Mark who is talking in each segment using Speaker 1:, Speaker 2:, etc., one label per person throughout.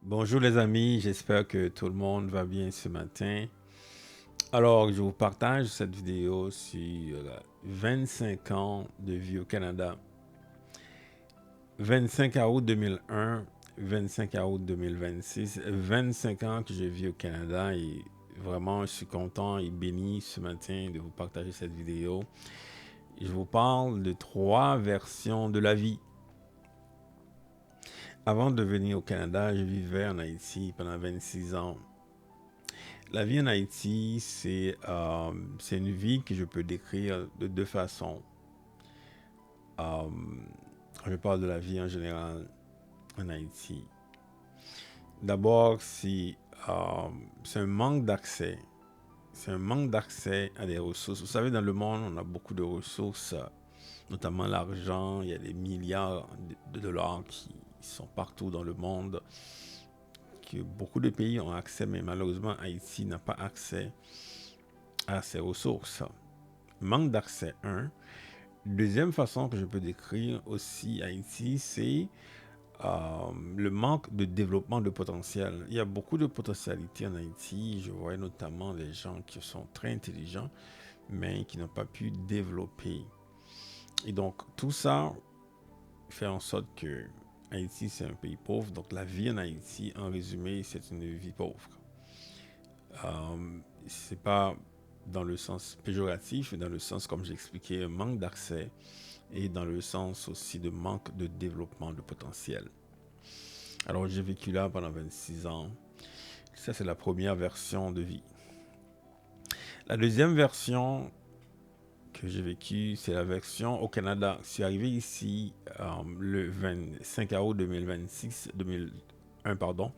Speaker 1: Bonjour les amis, j'espère que tout le monde va bien ce matin. Alors, je vous partage cette vidéo sur 25 ans de vie au Canada. 25 août 2001, 25 août 2026, 25 ans que je vis au Canada et vraiment je suis content et béni ce matin de vous partager cette vidéo. Je vous parle de trois versions de la vie. Avant de venir au Canada, je vivais en Haïti pendant 26 ans. La vie en Haïti, c'est une vie que je peux décrire de deux façons. Euh, je parle de la vie en général en Haïti. D'abord, c'est un manque d'accès. C'est un manque d'accès à des ressources. Vous savez, dans le monde, on a beaucoup de ressources, notamment l'argent. Il y a des milliards de dollars qui sont partout dans le monde, que beaucoup de pays ont accès, mais malheureusement, Haïti n'a pas accès à ces ressources. Manque d'accès, un. Deuxième façon que je peux décrire aussi Haïti, c'est le manque de développement de potentiel. Il y a beaucoup de potentialités en Haïti. Je vois notamment des gens qui sont très intelligents, mais qui n'ont pas pu développer. Et donc, tout ça fait en sorte que Haïti, c'est un pays pauvre. Donc, la vie en Haïti, en résumé, c'est une vie pauvre. C'est pas dans le sens péjoratif, mais dans le sens, comme j'ai expliqué, un manque d'accès et dans le sens aussi de manque de développement de potentiel. Alors j'ai vécu là pendant 26 ans. Ça, c'est la première version de vie. La deuxième version que j'ai vécue, c'est la version au Canada. Je suis arrivé ici le 25 août 2026, 2001, pardon.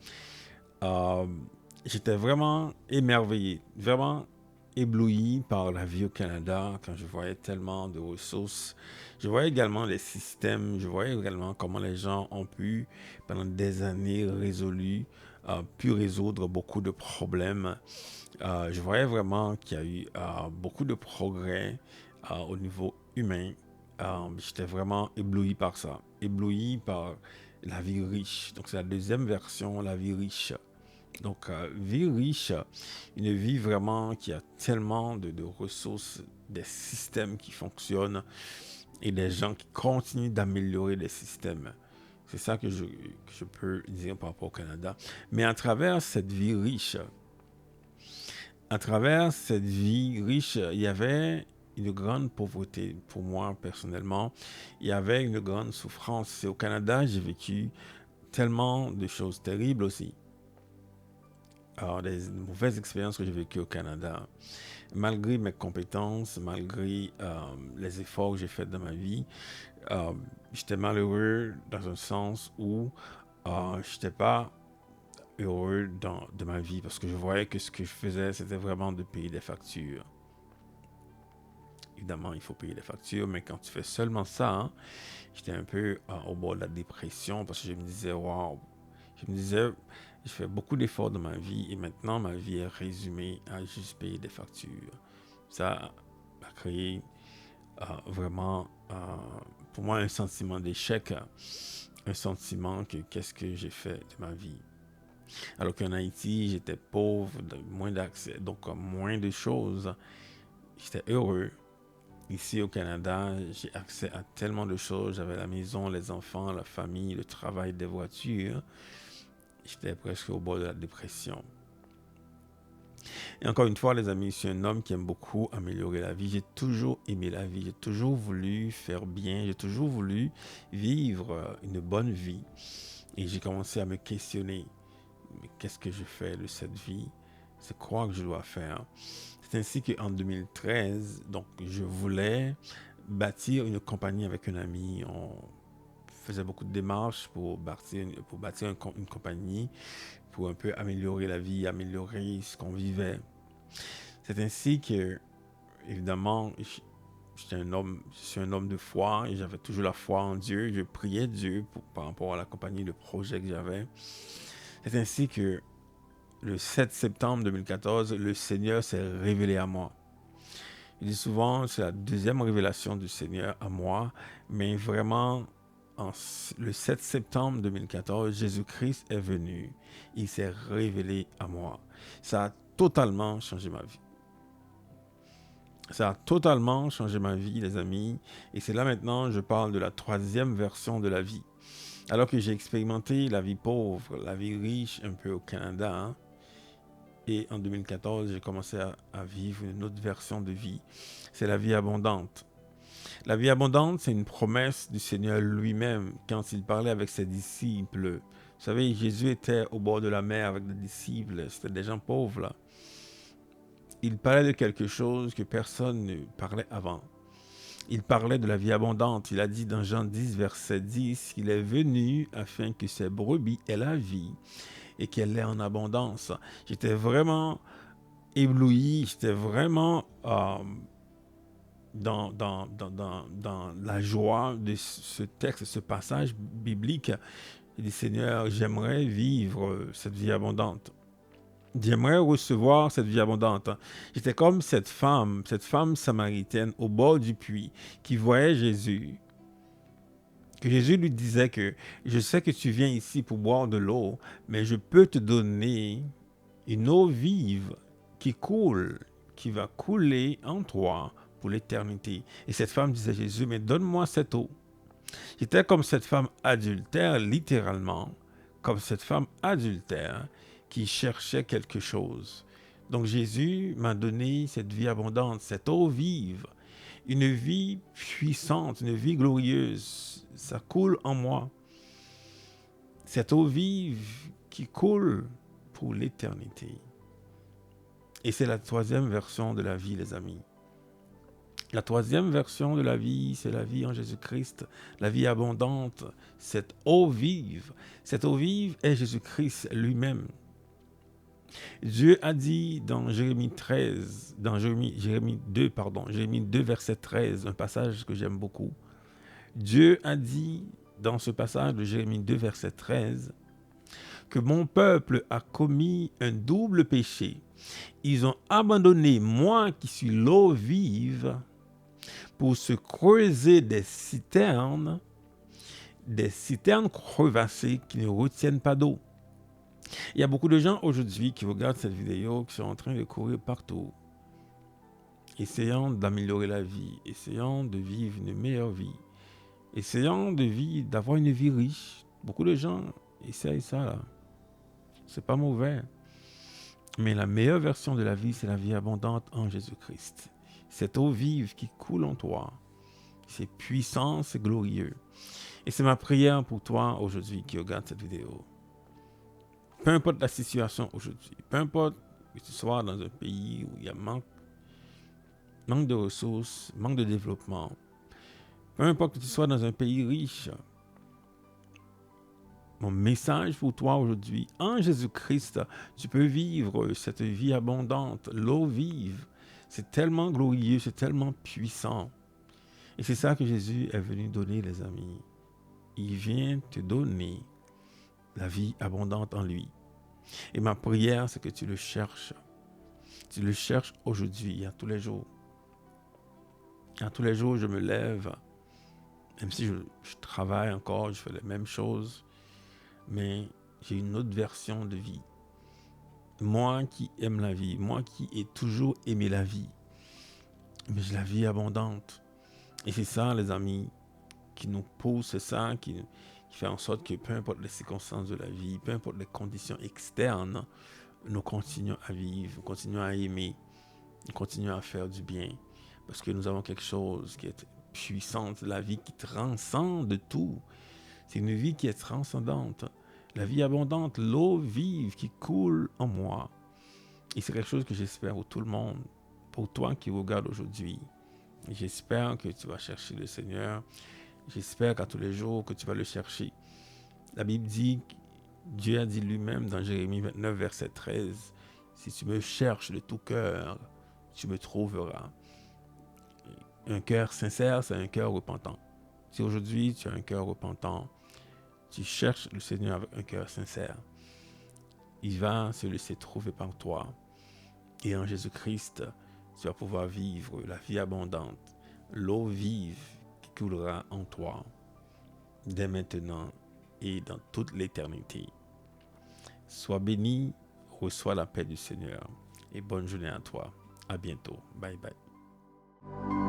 Speaker 1: Euh, J'étais vraiment émerveillé, vraiment ébloui par la vie au Canada quand je voyais tellement de ressources. Je voyais également les systèmes, je voyais également comment les gens ont pu, pendant des années, pu résoudre beaucoup de problèmes. Je voyais vraiment qu'il y a eu beaucoup de progrès au niveau humain. J'étais vraiment ébloui par ça, ébloui par la vie riche. Donc c'est la deuxième version, la vie riche. Donc, vie riche, une vie vraiment qui a tellement de ressources, des systèmes qui fonctionnent et des gens qui continuent d'améliorer les systèmes. C'est ça que je peux dire par rapport au Canada. Mais à travers cette vie riche, il y avait une grande pauvreté pour moi personnellement. Il y avait une grande souffrance. Et au Canada, j'ai vécu tellement de choses terribles aussi. Alors, des mauvaises expériences que j'ai vécues au Canada, malgré mes compétences, malgré les efforts que j'ai faits dans ma vie, euh, j'étais malheureux dans un sens où je n'étais pas heureux de ma vie parce que je voyais que ce que je faisais, c'était vraiment de payer des factures. Évidemment, il faut payer les factures, mais quand tu fais seulement ça, hein, j'étais un peu au bord de la dépression parce que je me disais, waouh, je me disais, je fais beaucoup d'efforts dans ma vie et maintenant ma vie est résumée à juste payer des factures. Ça a créé vraiment pour moi un sentiment d'échec, un sentiment que qu'est-ce que j'ai fait de ma vie. Alors qu'en Haïti, j'étais pauvre, moins d'accès, donc moins de choses. J'étais heureux. Ici au Canada, j'ai accès à tellement de choses. J'avais la maison, les enfants, la famille, le travail, des voitures. J'étais presque au bord de la dépression. Et encore une fois, les amis, je suis un homme qui aime beaucoup améliorer la vie. J'ai toujours aimé la vie. J'ai toujours voulu faire bien. J'ai toujours voulu vivre une bonne vie. Et j'ai commencé à me questionner. Mais qu'est-ce que je fais de cette vie? C'est quoi que je dois faire? C'est ainsi qu'en 2013, donc, je voulais bâtir une compagnie avec un ami. On faisait beaucoup de démarches pour bâtir une compagnie, pour un peu améliorer la vie, améliorer ce qu'on vivait. C'est ainsi que, évidemment, je suis un homme de foi et j'avais toujours la foi en Dieu. Je priais Dieu par rapport à la compagnie, le projet que j'avais. C'est ainsi que le 7 septembre 2014, le Seigneur s'est révélé à moi. Je dis souvent, c'est la deuxième révélation du Seigneur à moi, mais vraiment, le 7 septembre 2014, Jésus-Christ est venu. Il s'est révélé à moi. Ça a totalement changé ma vie. Ça a totalement changé ma vie, les amis. Et c'est là maintenant, je parle de la troisième version de la vie. Alors que j'ai expérimenté la vie pauvre, la vie riche un peu au Canada, hein, et en 2014, j'ai commencé à vivre une autre version de vie. C'est la vie abondante. La vie abondante, c'est une promesse du Seigneur lui-même quand il parlait avec ses disciples. Vous savez, Jésus était au bord de la mer avec des disciples. C'était des gens pauvres, là. Il parlait de quelque chose que personne ne parlait avant. Il parlait de la vie abondante. Il a dit dans Jean 10, verset 10, qu'il est venu afin que ses brebis aient la vie et qu'elle l'ait en abondance. J'étais vraiment ébloui, j'étais vraiment dans la joie de ce texte, ce passage biblique. Il dit, Seigneur, j'aimerais vivre cette vie abondante. J'aimerais recevoir cette vie abondante. J'étais comme cette femme samaritaine au bord du puits qui voyait Jésus. Que Jésus lui disait que je sais que tu viens ici pour boire de l'eau, mais je peux te donner une eau vive qui coule, qui va couler en toi pour l'éternité. Et cette femme disait à Jésus, mais donne-moi cette eau. J'étais comme cette femme adultère, littéralement, comme cette femme adultère qui cherchait quelque chose. Donc Jésus m'a donné cette vie abondante, cette eau vive, une vie puissante, une vie glorieuse. Ça coule en moi. Cette eau vive qui coule pour l'éternité. Et c'est la troisième version de la vie, les amis. La troisième version de la vie, c'est la vie en Jésus-Christ, la vie abondante, cette eau vive. Cette eau vive est Jésus-Christ lui-même. Dieu a dit dans Jérémie 2, verset 13, un passage que j'aime beaucoup. Dieu a dit dans ce passage de Jérémie 2, verset 13, que mon peuple a commis un double péché. Ils ont abandonné moi qui suis l'eau vive pour se creuser des citernes crevassées qui ne retiennent pas d'eau. Il y a beaucoup de gens aujourd'hui qui regardent cette vidéo, qui sont en train de courir partout, essayant d'améliorer la vie, essayant de vivre une meilleure vie, essayant d'avoir une vie riche. Beaucoup de gens essayent ça, là. C'est pas mauvais. Mais la meilleure version de la vie, c'est la vie abondante en Jésus-Christ. Cette eau vive qui coule en toi. C'est puissant, c'est glorieux. Et c'est ma prière pour toi aujourd'hui qui regarde cette vidéo. Peu importe la situation aujourd'hui, peu importe que tu sois dans un pays où il y a manque de ressources, manque de développement, peu importe que tu sois dans un pays riche, mon message pour toi aujourd'hui, en Jésus-Christ, tu peux vivre cette vie abondante, l'eau vive. C'est tellement glorieux, c'est tellement puissant. Et c'est ça que Jésus est venu donner, les amis. Il vient te donner la vie abondante en lui. Et ma prière, c'est que tu le cherches. Tu le cherches aujourd'hui, à tous les jours. À tous les jours, je me lève, même si je travaille encore, je fais les mêmes choses, mais j'ai une autre version de vie. Moi qui aime la vie, moi qui ai toujours aimé la vie, mais j'ai la vie abondante. Et c'est ça, les amis, qui nous pousse, c'est ça qui fait en sorte que peu importe les circonstances de la vie, peu importe les conditions externes, nous continuons à vivre, nous continuons à aimer, nous continuons à faire du bien, parce que nous avons quelque chose qui est puissant, la vie qui transcende tout. C'est une vie qui est transcendante. La vie abondante, l'eau vive qui coule en moi. Et c'est quelque chose que j'espère pour tout le monde, pour toi qui regarde aujourd'hui. J'espère que tu vas chercher le Seigneur. J'espère qu'à tous les jours que tu vas le chercher. La Bible dit, Dieu a dit lui-même dans Jérémie 29, verset 13, « Si tu me cherches de tout cœur, tu me trouveras. » Un cœur sincère, c'est un cœur repentant. Si aujourd'hui tu as un cœur repentant, tu cherches le Seigneur avec un cœur sincère, il va se laisser trouver par toi. Et en Jésus-Christ, tu vas pouvoir vivre la vie abondante, l'eau vive qui coulera en toi. dès maintenant et dans toute l'éternité. Sois béni, reçois la paix du Seigneur et bonne journée à toi. À bientôt. Bye bye.